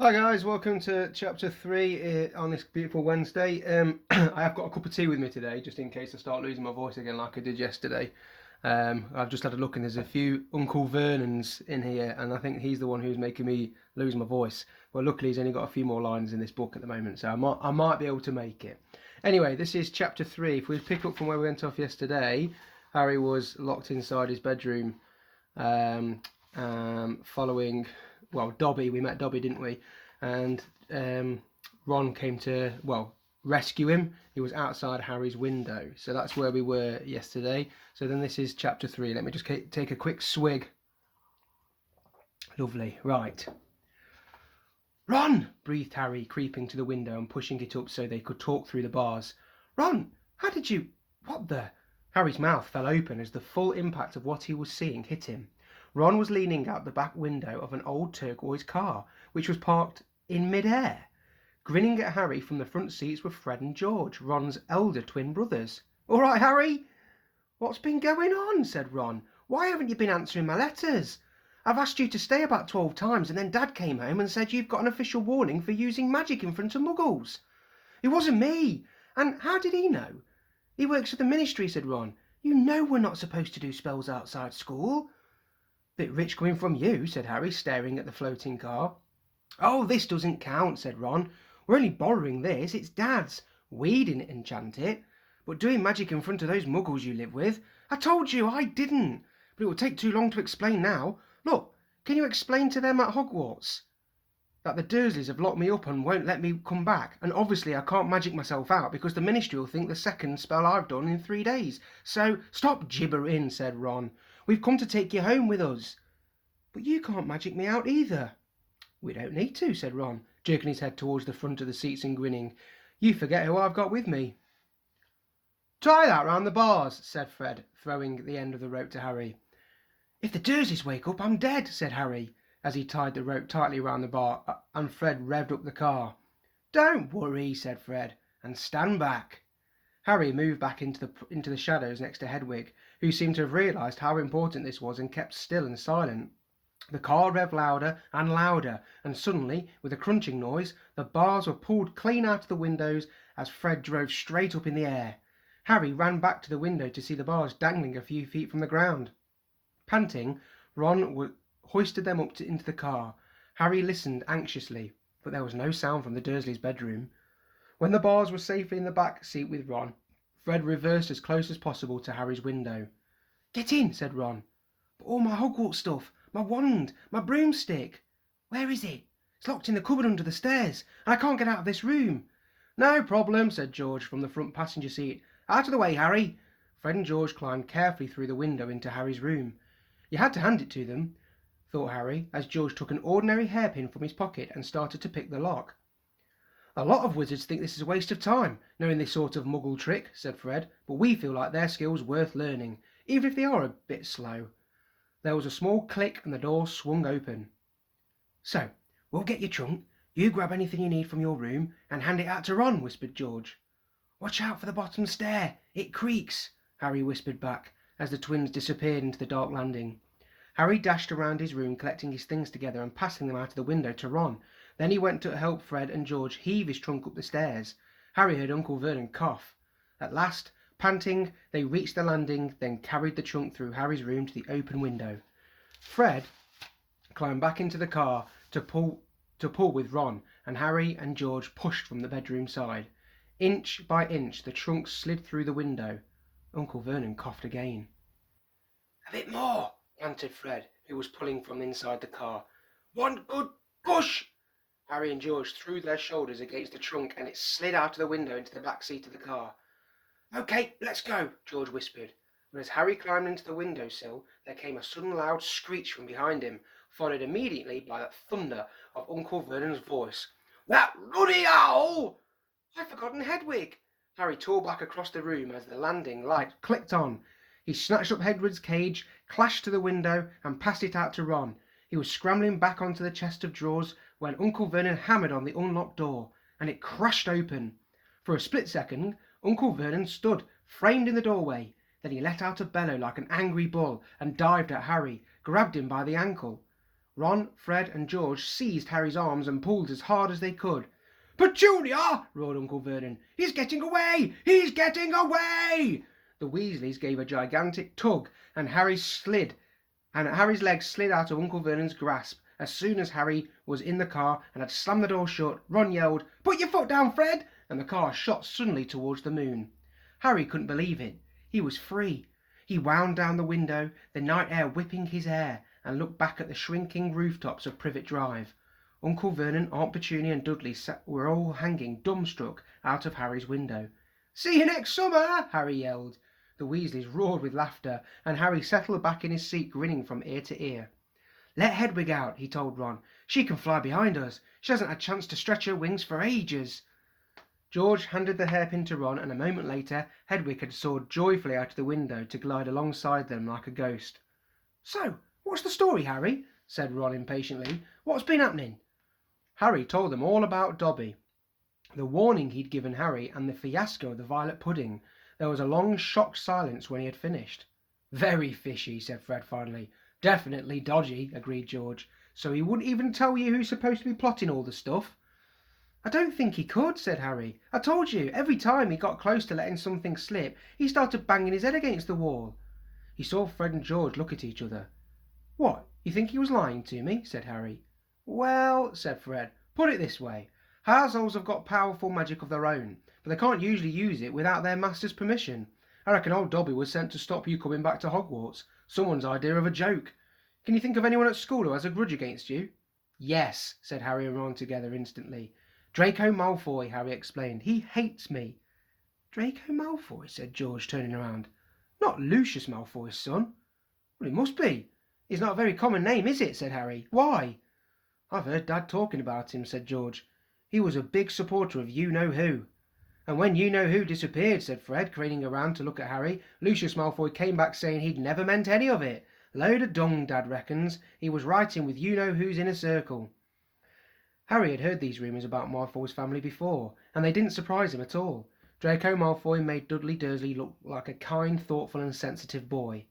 Hi guys, welcome to chapter 3 on this beautiful Wednesday. I have got a cup of tea with me today, just in case I start losing my voice again like I did yesterday. I've just had a look and there's a few Uncle Vernons in here, and I think he's the one who's making me lose my voice. But luckily he's only got a few more lines in this book at the moment, so I might be able to make it. Anyway, this is chapter 3. If we pick up from where we went off yesterday, Harry was locked inside his bedroom following, well, Dobby. We met Dobby, didn't we? And Ron came to, well, rescue him. He was outside Harry's window. So that's where we were yesterday. So then this is chapter 3. Let me just take a quick swig. Lovely. Right. Ron! Breathed Harry, creeping to the window and pushing it up so they could talk through the bars. Ron, how did you... What the... Harry's mouth fell open as the full impact of what he was seeing hit him. Ron was leaning out the back window of an old turquoise car, which was parked in mid-air. Grinning at Harry from the front seats were Fred and George, Ron's elder twin brothers. "All right, Harry?" "What's been going on?" said Ron. "Why haven't you been answering my letters? I've asked you to stay about 12 times, and then Dad came home and said you've got an official warning for using magic in front of muggles." "It wasn't me. And how did he know?" "He works for the ministry," said Ron. "You know we're not supposed to do spells outside school." "Bit rich coming from you," said Harry, staring at the floating car. "Oh, this doesn't count," said Ron. "We're only borrowing this. It's Dad's. We didn't enchant it. But doing magic in front of those muggles you live with... I told you I didn't. But it will take too long to explain now. Look, can you explain to them at Hogwarts that the Dursleys have locked me up and won't let me come back? And obviously I can't magic myself out because the ministry will think the second spell I've done in 3 days. So stop gibbering," said Ron. "We've come to take you home with us." "But you can't magic me out either." "We don't need to," said Ron, jerking his head towards the front of the seats and grinning. "You forget who I've got with me." "Tie that round the bars," said Fred, throwing the end of the rope to Harry. "If the Dursleys wake up, I'm dead," said Harry, as he tied the rope tightly round the bar, and Fred revved up the car. "Don't worry," said Fred, "and stand back." Harry moved back into the shadows next to Hedwig, who seemed to have realised how important this was and kept still and silent. The car revved louder and louder, and suddenly, with a crunching noise, the bars were pulled clean out of the windows as Fred drove straight up in the air. Harry ran back to the window to see the bars dangling a few feet from the ground. Panting, Ron hoisted them up into the car. Harry listened anxiously, but there was no sound from the Dursleys' bedroom. When the bars were safely in the back seat with Ron, Fred reversed as close as possible to Harry's window. "Get in," said Ron. "But all my Hogwarts stuff, my wand, my broomstick." "Where is it?" "It's locked in the cupboard under the stairs, and I can't get out of this room." "No problem," said George from the front passenger seat. "Out of the way, Harry." Fred and George climbed carefully through the window into Harry's room. You had to hand it to them, thought Harry, as George took an ordinary hairpin from his pocket and started to pick the lock. "A lot of wizards think this is a waste of time, knowing this sort of muggle trick," said Fred, "but we feel like their skill's worth learning, even if they are a bit slow." There was a small click and the door swung open. "So, we'll get your trunk. You grab anything you need from your room and hand it out to Ron," whispered George. "Watch out for the bottom stair. It creaks," Harry whispered back, as the twins disappeared into the dark landing. Harry dashed around his room, collecting his things together and passing them out of the window to Ron. Then he went to help Fred and George heave his trunk up the stairs. Harry heard Uncle Vernon cough. At last, panting, they reached the landing, then carried the trunk through Harry's room to the open window. Fred climbed back into the car to pull with Ron, and Harry and George pushed from the bedroom side. Inch by inch, the trunk slid through the window. Uncle Vernon coughed again. "A bit more," panted Fred, who was pulling from inside the car. "One good push!" Harry and George threw their shoulders against the trunk, and it slid out of the window into the back seat of the car. "Okay, let's go," George whispered. But as Harry climbed into the window sill, there came a sudden loud screech from behind him, followed immediately by the thunder of Uncle Vernon's voice. "That ruddy owl!" "I've forgotten Hedwig!" Harry tore back across the room as the landing light clicked on. He snatched up Hedwig's cage, clashed to the window, and passed it out to Ron. He was scrambling back onto the chest of drawers when Uncle Vernon hammered on the unlocked door, and it crashed open. For a split second, Uncle Vernon stood, framed in the doorway. Then he let out a bellow like an angry bull and dived at Harry, grabbed him by the ankle. Ron, Fred, and George seized Harry's arms and pulled as hard as they could. "Petunia!" roared Uncle Vernon. "He's getting away! He's getting away!" The Weasleys gave a gigantic tug, and Harry's legs slid out of Uncle Vernon's grasp. As soon as Harry was in the car and had slammed the door shut, Ron yelled, "Put your foot down, Fred!" and the car shot suddenly towards the moon. Harry couldn't believe it. He was free. He wound down the window, the night air whipping his hair, and looked back at the shrinking rooftops of Privet Drive. Uncle Vernon, Aunt Petunia, and Dudley were all hanging dumbstruck out of Harry's window. "See you next summer!" Harry yelled. The Weasleys roared with laughter, and Harry settled back in his seat, grinning from ear to ear. "Let Hedwig out," he told Ron. "She can fly behind us. She hasn't had a chance to stretch her wings for ages." George handed the hairpin to Ron, and a moment later Hedwig had soared joyfully out of the window to glide alongside them like a ghost. "So, what's the story, Harry?" said Ron impatiently. "What's been happening?" Harry told them all about Dobby, the warning he'd given Harry, and the fiasco of the violet pudding. There was a long shocked silence when he had finished. "Very fishy," said Fred finally. "Definitely dodgy," agreed George. "So he wouldn't even tell you who's supposed to be plotting all the stuff?" "I don't think he could," said Harry. "I told you, every time he got close to letting something slip, he started banging his head against the wall." He saw Fred and George look at each other. "What, you think he was lying to me?" said Harry. "Well," said Fred, "put it this way. House elves have got powerful magic of their own, but they can't usually use it without their master's permission. I reckon old Dobby was sent to stop you coming back to Hogwarts. Someone's idea of a joke. Can you think of anyone at school who has a grudge against you?" "Yes," said Harry and Ron together instantly. "Draco Malfoy," Harry explained. "He hates me." "Draco Malfoy?" said George, turning around. "Not Lucius Malfoy's son?" "Well, it must be. It's not a very common name, is it?" said Harry. "Why?" "I've heard Dad talking about him," said George. "He was a big supporter of You-Know-Who." "And when You-Know-Who disappeared," said Fred, craning around to look at Harry, "Lucius Malfoy came back saying he'd never meant any of it. Load of dung, Dad reckons. He was writing with You-Know-Who's inner circle." Harry had heard these rumours about Malfoy's family before, and they didn't surprise him at all. Draco Malfoy made Dudley Dursley look like a kind, thoughtful and sensitive boy.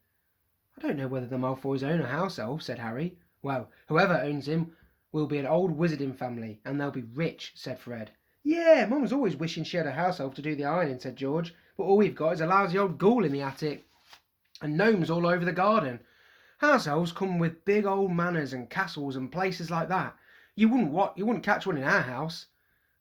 "I don't know whether the Malfoys own a house elf," said Harry. "Well, whoever owns him will be an old wizarding family, and they'll be rich," said Fred. "Yeah, Mum's always wishing she had a house elf to do the ironing," said George. "But all we've got is a lousy old ghoul in the attic, and gnomes all over the garden. House elves come with big old manors and castles and places like that. You wouldn't catch one in our house."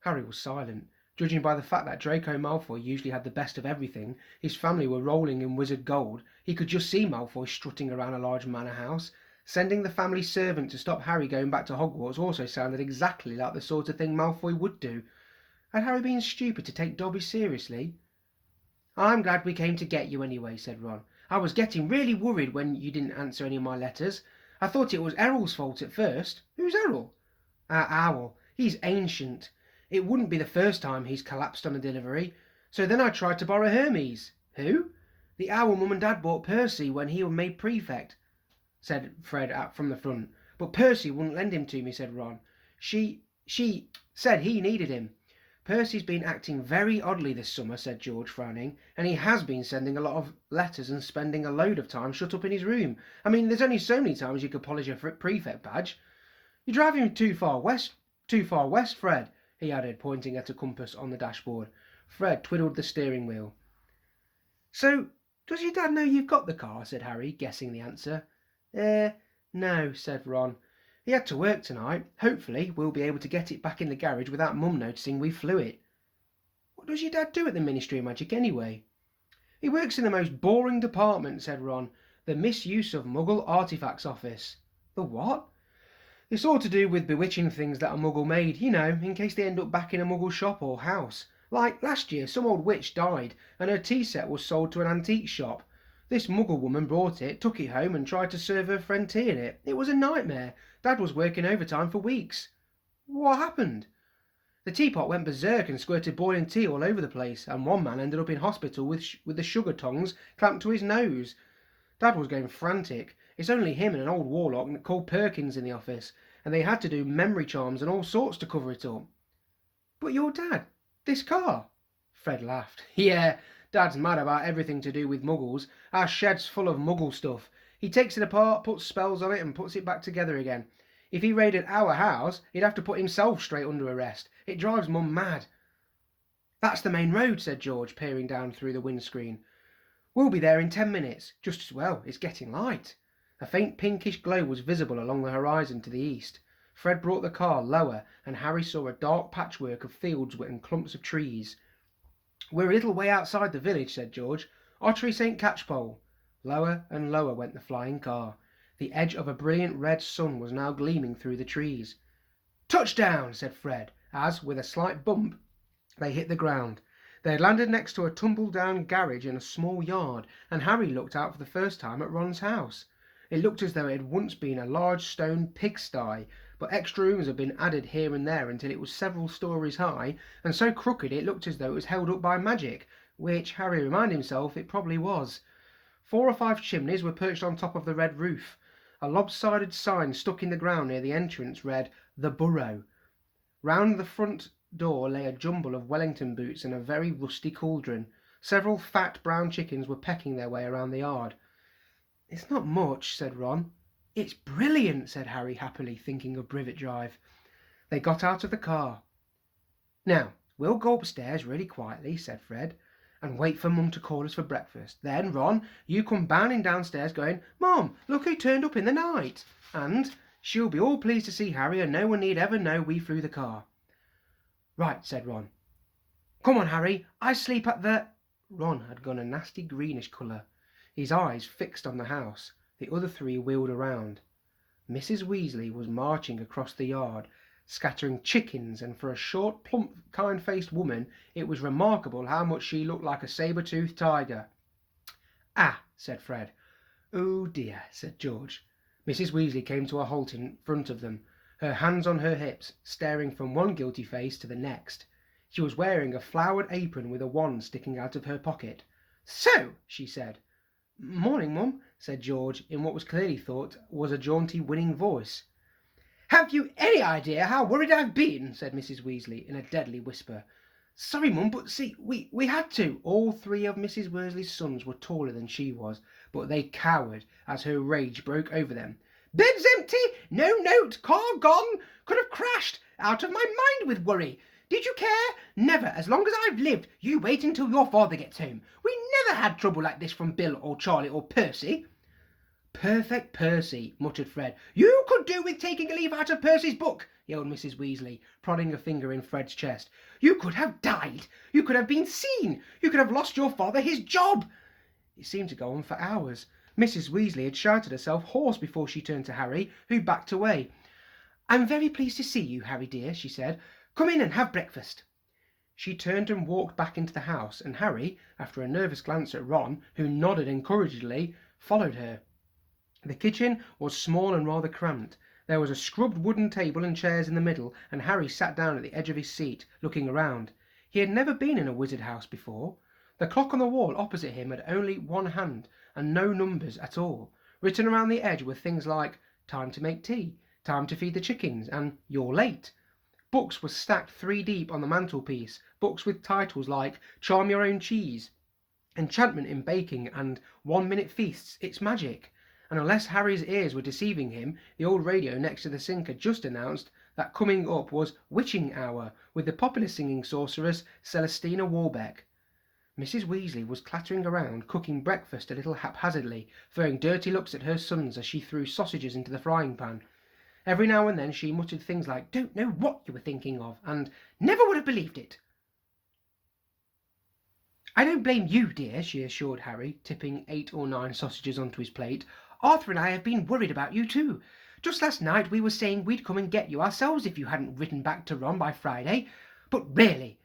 Harry was silent. Judging by the fact that Draco Malfoy usually had the best of everything, his family were rolling in wizard gold, he could just see Malfoy strutting around a large manor house. Sending the family servant to stop Harry going back to Hogwarts also sounded exactly like the sort of thing Malfoy would do. Had Harry been stupid to take Dobby seriously? "I'm glad we came to get you anyway," said Ron. "I was getting really worried when you didn't answer any of my letters. I thought it was Errol's fault at first." "Who's Errol?" "Our owl. He's ancient. It wouldn't be the first time he's collapsed on a delivery. So then I tried to borrow Hermes." "Who?" "The owl Mum and Dad bought Percy when he was made prefect," said Fred out from the front. "But Percy wouldn't lend him to me," said Ron. She said he needed him." "Percy's been acting very oddly this summer," said George, frowning, "and he has been sending a lot of letters and spending a load of time shut up in his room. I mean, there's only so many times you could polish a prefect badge. You're driving too far west, Fred," he added, pointing at a compass on the dashboard. Fred twiddled the steering wheel. "So, does your dad know you've got the car?" said Harry, guessing the answer. No," said Ron. "He had to work tonight. Hopefully we'll be able to get it back in the garage without Mum noticing we flew it." "What does your dad do at the Ministry of Magic anyway?" "He works in the most boring department," said Ron. "The Misuse of Muggle Artifacts Office." "The what?" "It's all to do with bewitching things that are Muggle made, you know, in case they end up back in a Muggle shop or house. Like last year some old witch died and her tea set was sold to an antique shop. This Muggle woman brought it, took it home and tried to serve her friend tea in it. It was a nightmare. Dad was working overtime for weeks." "What happened?" "The teapot went berserk and squirted boiling tea all over the place, and one man ended up in hospital with the sugar tongs clamped to his nose. Dad was going frantic. It's only him and an old warlock called Perkins in the office, and they had to do memory charms and all sorts to cover it up." "But your dad, this car?" Fred laughed. "Yeah, Dad's mad about everything to do with Muggles. Our shed's full of Muggle stuff. He takes it apart, puts spells on it and puts it back together again. If he raided our house, he'd have to put himself straight under arrest. It drives Mum mad." "That's the main road," said George, peering down through the windscreen. "We'll be there in 10 minutes. Just as well, it's getting light." A faint pinkish glow was visible along the horizon to the east. Fred brought the car lower, and Harry saw a dark patchwork of fields and clumps of trees. "We're a little way outside the village," said George. "Ottery St. Catchpole." Lower and lower went the flying car. The edge of a brilliant red sun was now gleaming through the trees. "Touchdown!" said Fred, as, with a slight bump, they hit the ground. They had landed next to a tumble-down garage in a small yard, and Harry looked out for the first time at Ron's house. It looked as though it had once been a large stone pigsty, but extra rooms had been added here and there until it was several stories high, and so crooked it looked as though it was held up by magic, which Harry reminded himself it probably was. 4 or 5 chimneys were perched on top of the red roof. A lopsided sign stuck in the ground near the entrance read, "The Burrow." Round the front door lay a jumble of Wellington boots and a very rusty cauldron. Several fat brown chickens were pecking their way around the yard. "It's not much," said Ron. "It's brilliant," said Harry happily, thinking of Privet Drive. They got out of the car. "Now, we'll go upstairs really quietly," said Fred, "and wait for Mum to call us for breakfast. Then, Ron, you come bounding downstairs going, 'Mum, look who turned up in the night!' And she'll be all pleased to see Harry, and no one need ever know we flew the car." "Right," said Ron. "Come on, Harry, I sleep at the—" Ron had gone a nasty greenish colour, his eyes fixed on the house. The other 3 wheeled around. Mrs. Weasley was marching across the yard, scattering chickens, and for a short, plump, kind-faced woman, it was remarkable how much she looked like a saber-toothed tiger. "Ah," said Fred. "Oh dear," said George. Mrs. Weasley came to a halt in front of them, her hands on her hips, staring from one guilty face to the next. She was wearing a flowered apron with a wand sticking out of her pocket. "So," she said. "Morning, Mum," said George, in what was clearly thought was a jaunty, winning voice. "Have you any idea how worried I've been?" said Mrs. Weasley, in a deadly whisper. "Sorry, Mum, but see, we had to." All 3 of Mrs. Weasley's sons were taller than she was, but they cowered as her rage broke over them. "Bed's empty, no note, car gone, could have crashed, out of my mind with worry. Did you care? Never, as long as I've lived. You wait until your father gets home. We never had trouble like this from Bill or Charlie or Percy." "Perfect Percy," muttered Fred. "You could do with taking a leaf out of Percy's book," yelled Mrs. Weasley, prodding a finger in Fred's chest. "You could have died. You could have been seen. You could have lost your father his job." It seemed to go on for hours. Mrs. Weasley had shouted herself hoarse before she turned to Harry, who backed away. "I'm very pleased to see you, Harry dear," she said. "Come in and have breakfast." She turned and walked back into the house, and Harry, after a nervous glance at Ron, who nodded encouragingly, followed her. The kitchen was small and rather cramped. There was a scrubbed wooden table and chairs in the middle, and Harry sat down at the edge of his seat, looking around. He had never been in a wizard house before. The clock on the wall opposite him had only one hand, and no numbers at all. Written around the edge were things like "Time to make tea," "Time to feed the chickens," and "You're late." Books were stacked 3 deep on the mantelpiece, books with titles like "Charm Your Own Cheese," "Enchantment in Baking," and "1-Minute Feasts, It's Magic." And unless Harry's ears were deceiving him, the old radio next to the sink had just announced that coming up was Witching Hour, with the popular singing sorceress Celestina Warbeck. Mrs. Weasley was clattering around, cooking breakfast a little haphazardly, throwing dirty looks at her sons as she threw sausages into the frying pan. Every now and then she muttered things like, "Don't know what you were thinking of," and "Never would have believed it." "I don't blame you, dear," she assured Harry, tipping 8 or 9 sausages onto his plate. "Arthur and I have been worried about you too. Just last night we were saying we'd come and get you ourselves if you hadn't written back to Ron by Friday. But really—"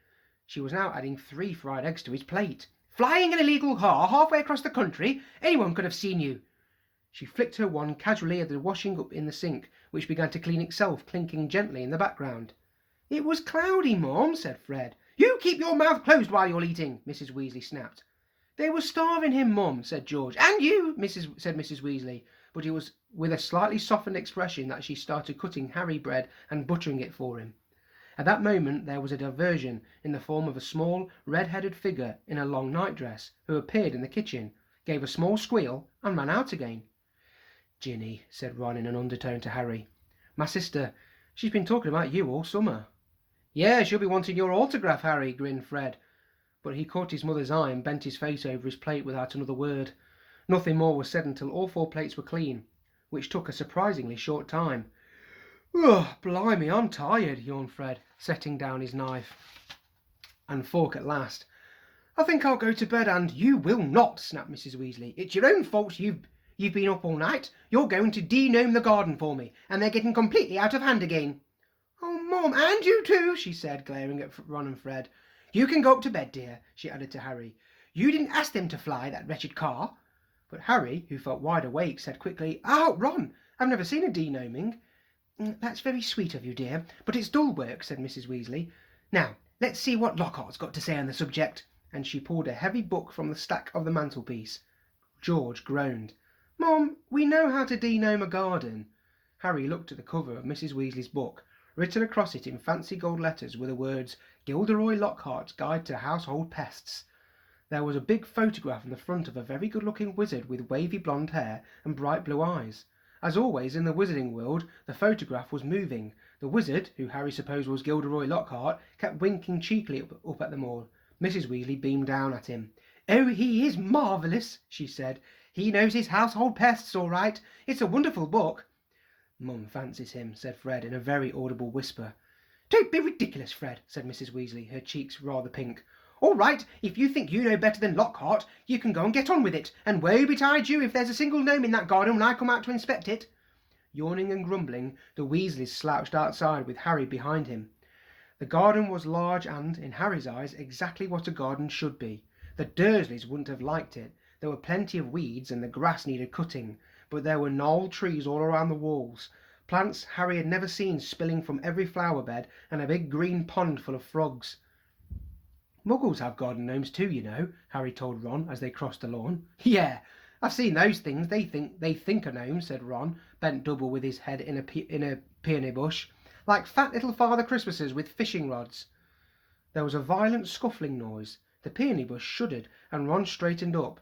She was now adding 3 fried eggs to his plate. "Flying an illegal car halfway across the country? Anyone could have seen you." She flicked her wand casually at the washing up in the sink, which began to clean itself, clinking gently in the background. "It was cloudy, Mum," said Fred. "You keep your mouth closed while you're eating," Mrs. Weasley snapped. "They were starving him, Mum," said George. "And you," said Mrs. Weasley, but it was with a slightly softened expression that she started cutting Harry bread and buttering it for him. At that moment there was a diversion in the form of a small, red-headed figure in a long nightdress, who appeared in the kitchen, gave a small squeal, and ran out again. "Ginny," said Ron in an undertone to Harry. My sister, she's been talking about you all summer." "Yeah, she'll be wanting your autograph, Harry," grinned Fred. But he caught his mother's eye and bent his face over his plate without another word. Nothing more was said until all 4 plates were clean, which took a surprisingly short time. "Ugh, blimey, I'm tired," yawned Fred, setting down his knife and fork at last. "I think I'll go to bed, and—" "You will not," snapped Mrs. Weasley. "It's your own fault you've been up all night. You're going to de-gnome the garden for me, and they're getting completely out of hand again." "Oh, Mom, and you too," she said, glaring at Ron and Fred. "You can go up to bed, dear," she added to Harry. "You didn't ask them to fly that wretched car." But Harry, who felt wide awake, said quickly, "Oh, Ron, I've never seen a de-gnoming." "That's very sweet of you, dear, but it's dull work," said Mrs. Weasley. "Now, let's see what Lockhart's got to say on the subject." And she pulled a heavy book from the stack of the mantelpiece. George groaned. "Mom, we know how to de-gnome a garden." Harry looked at the cover of Mrs. Weasley's book. Written across it in fancy gold letters were the words, "Gilderoy Lockhart's Guide to Household Pests." There was a big photograph on the front of a very good-looking wizard with wavy blonde hair and bright blue eyes. As always in the wizarding world, the photograph was moving. The wizard, who Harry supposed was Gilderoy Lockhart, kept winking cheekily up at them all. Mrs. Weasley beamed down at him. "Oh, he is marvellous," she said. "He knows his household pests all right. It's a wonderful book." "Mum fancies him," said Fred in a very audible whisper. "Don't be ridiculous, Fred," said Mrs. Weasley, her cheeks rather pink. "All right, if you think you know better than Lockhart, you can go and get on with it, and woe betide you if there's a single gnome in that garden when I come out to inspect it." Yawning and grumbling, the Weasleys slouched outside with Harry behind him. The garden was large and, in Harry's eyes, exactly what a garden should be. The Dursleys wouldn't have liked it. There were plenty of weeds and the grass needed cutting, but there were gnarled trees all around the walls, plants Harry had never seen spilling from every flower bed, and a big green pond full of frogs. "Muggles have garden gnomes too, you know," Harry told Ron as they crossed the lawn. "Yeah, I've seen those things they think are gnomes," said Ron, bent double with his head in a peony bush, "like fat little Father Christmases with fishing rods." There was a violent scuffling noise. The peony bush shuddered, and Ron straightened up.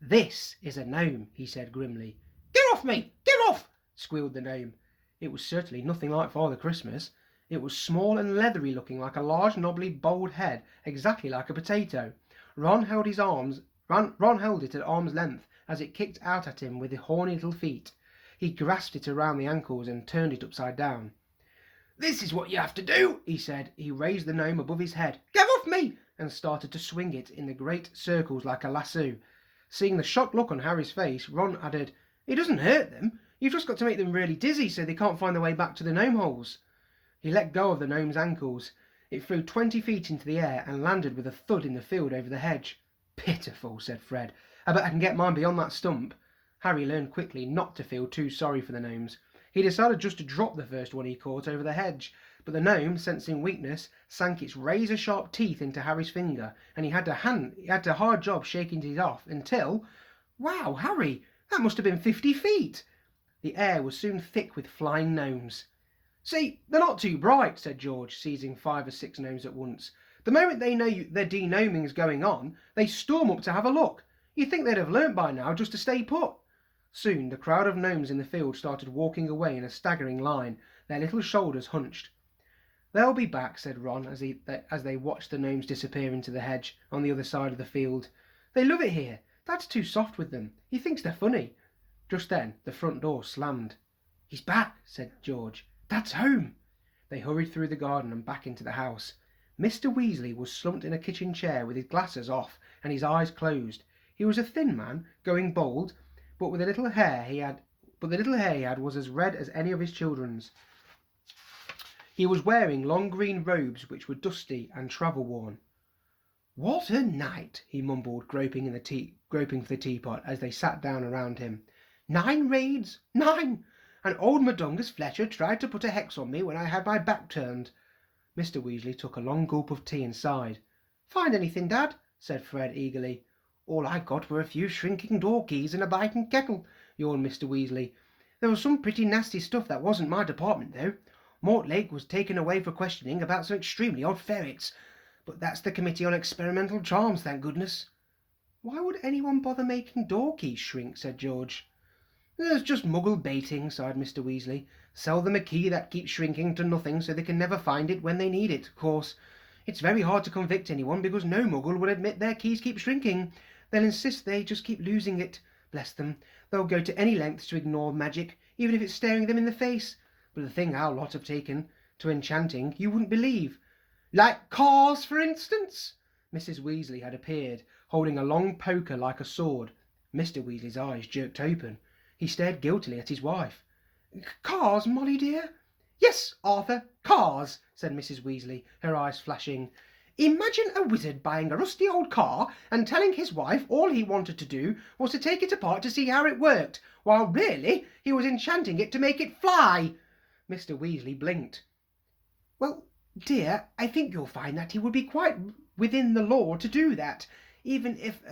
"This is a gnome," he said grimly. "Get off me! Get off!" squealed the gnome. It was certainly nothing like Father Christmas. It was small and leathery looking, like a large knobbly bowed head, exactly like a potato. Ron held it at arm's length as it kicked out at him with the horny little feet. He grasped it around the ankles and turned it upside down. "This is what you have to do," he said. He raised the gnome above his head. "Get off me!" and started to swing it in the great circles like a lasso. Seeing the shocked look on Harry's face, Ron added, "It doesn't hurt them. You've just got to make them really dizzy so they can't find their way back to the gnome holes." He let go of the gnome's ankles. It flew 20 feet into the air and landed with a thud in the field over the hedge. "Pitiful," said Fred. "I bet I can get mine beyond that stump." Harry learned quickly not to feel too sorry for the gnomes. He decided just to drop the first one he caught over the hedge, but the gnome, sensing weakness, sank its razor-sharp teeth into Harry's finger, and he had a hard job shaking it off until— "Wow, Harry, that must have been 50 feet!" The air was soon thick with flying gnomes. "See, they're not too bright," said George, seizing 5 or 6 gnomes at once. "The moment they know their de-gnoming's going on, they storm up to have a look. You'd think they'd have learnt by now just to stay put." Soon the crowd of gnomes in the field started walking away in a staggering line, their little shoulders hunched. "They'll be back," said Ron as they watched the gnomes disappear into the hedge on the other side of the field. "They love it here. Dad's too soft with them. He thinks they're funny." Just then the front door slammed. "He's back," said George. "Dad's home." They hurried through the garden and back into the house. Mr. Weasley was slumped in a kitchen chair with his glasses off and his eyes closed. He was a thin man, going bald, but the little hair he had was as red as any of his children's. He was wearing long green robes which were dusty and travel-worn. "What a night!" he mumbled, groping for the teapot as they sat down around him. "9 raids! 9! And old Madongus Fletcher tried to put a hex on me when I had my back turned." Mr. Weasley took a long gulp of tea and sighed. "Find anything, Dad?" said Fred eagerly. "All I got were a few shrinking door keys and a biting kettle," yawned Mr. Weasley. "There was some pretty nasty stuff that wasn't my department, though. Mortlake was taken away for questioning about some extremely odd ferrets, but that's the Committee on Experimental Charms, thank goodness." "Why would anyone bother making door keys shrink?" said George. "It's just muggle baiting," sighed Mr. Weasley. "Sell them a key that keeps shrinking to nothing so they can never find it when they need it. Of course, it's very hard to convict anyone because no muggle will admit their keys keep shrinking. They'll insist they just keep losing it. Bless them. They'll go to any lengths to ignore magic, even if it's staring them in the face. But the thing our lot have taken to enchanting you wouldn't believe." "Like cars, for instance?" Mrs. Weasley had appeared, holding a long poker like a sword. Mr. Weasley's eyes jerked open. He stared guiltily at his wife. "Cars, Molly dear?" "Yes, Arthur, cars," said Mrs. Weasley, her eyes flashing. "Imagine a wizard buying a rusty old car and telling his wife all he wanted to do was to take it apart to see how it worked, while really he was enchanting it to make it fly." Mr. Weasley blinked. "Well, dear, I think you'll find that he would be quite within the law to do that, even if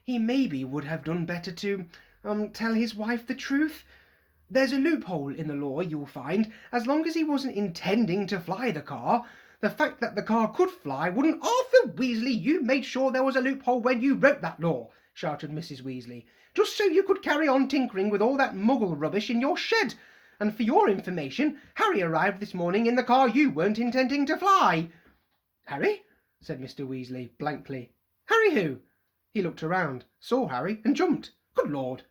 he maybe would have done better to tell his wife the truth. There's a loophole in the law, you'll find. As long as he wasn't intending to fly the car, the fact that the car could fly wouldn't—" "Arthur Weasley, you made sure there was a loophole when you wrote that law," shouted Mrs. Weasley, "just so you could carry on tinkering with all that muggle rubbish in your shed. And for your information, Harry arrived this morning in the car you weren't intending to fly." "Harry?" said Mr. Weasley blankly. "Harry who?" He looked around, saw Harry, and jumped. "Good Lord!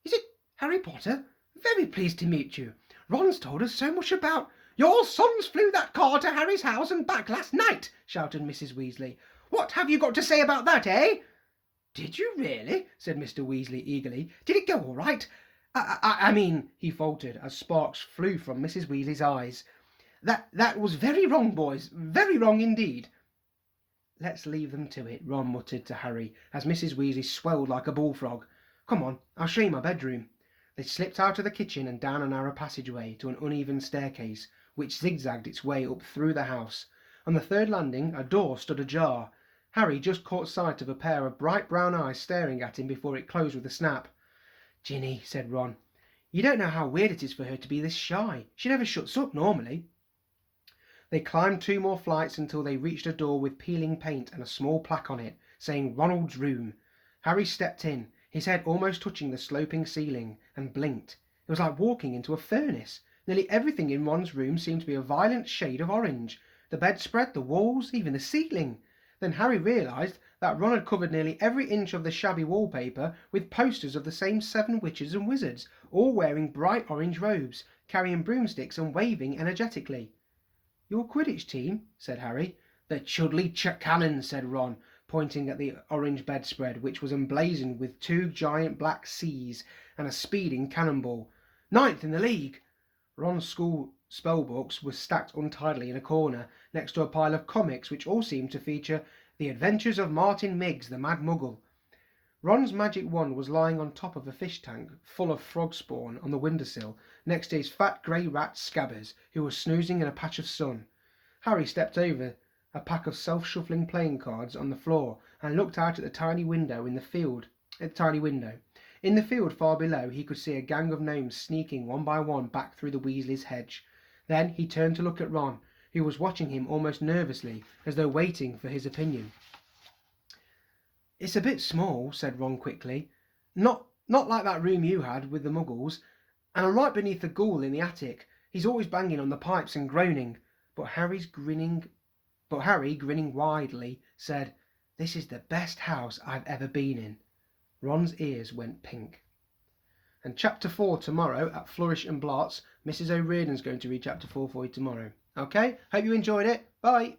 Is it Harry Potter? Very pleased to meet you. Ron's told us so much about—" "Your sons flew that car to Harry's house and back last night," shouted Mrs. Weasley. "What have you got to say about that, eh?" "Did you really?" said Mr. Weasley eagerly. "Did it go all right? I mean," he faltered, as sparks flew from Mrs. Weasley's eyes. That was very wrong, boys, very wrong indeed." "Let's leave them to it," Ron muttered to Harry, as Mrs. Weasley swelled like a bullfrog. "Come on, I'll show you my bedroom." They slipped out of the kitchen and down a narrow passageway to an uneven staircase, which zigzagged its way up through the house. On the third landing a door stood ajar. Harry just caught sight of a pair of bright brown eyes staring at him before it closed with a snap. "Ginny," said Ron, "you don't know how weird it is for her to be this shy. She never shuts up normally." They climbed 2 more flights until they reached a door with peeling paint and a small plaque on it, saying "Ronald's Room." Harry stepped in, his head almost touching the sloping ceiling, and blinked. It was like walking into a furnace. Nearly everything in Ron's room seemed to be a violent shade of orange. The bedspread, the walls, even the ceiling. Then Harry realised that Ron had covered nearly every inch of the shabby wallpaper with posters of the same 7 witches and wizards, all wearing bright orange robes, carrying broomsticks and waving energetically. "Your Quidditch team?" said Harry. "The Chudley Cannons," said Ron, pointing at the orange bedspread, which was emblazoned with 2 giant black C's and a speeding cannonball. "9th in the league." Ron's school spellbooks were stacked untidily in a corner, next to a pile of comics which all seemed to feature The Adventures of Martin Miggs, the Mad Muggle. Ron's magic wand was lying on top of a fish tank full of frog spawn on the windowsill, next to his fat grey rat Scabbers, who was snoozing in a patch of sun. Harry stepped over a pack of self-shuffling playing cards on the floor and looked out at the tiny window in the field. In the field far below he could see a gang of gnomes sneaking one by one back through the Weasley's hedge. Then he turned to look at Ron, who was watching him almost nervously, as though waiting for his opinion. "It's a bit small," said Ron quickly. Not like that room you had with the muggles. And I'm right beneath the ghoul in the attic. He's always banging on the pipes and groaning." But Harry, grinning widely, said, "This is the best house I've ever been in." Ron's ears went pink. And chapter 4 tomorrow at Flourish and Blots. Mrs. O'Riordan's going to read chapter 4 for you tomorrow. Okay? Hope you enjoyed it. Bye.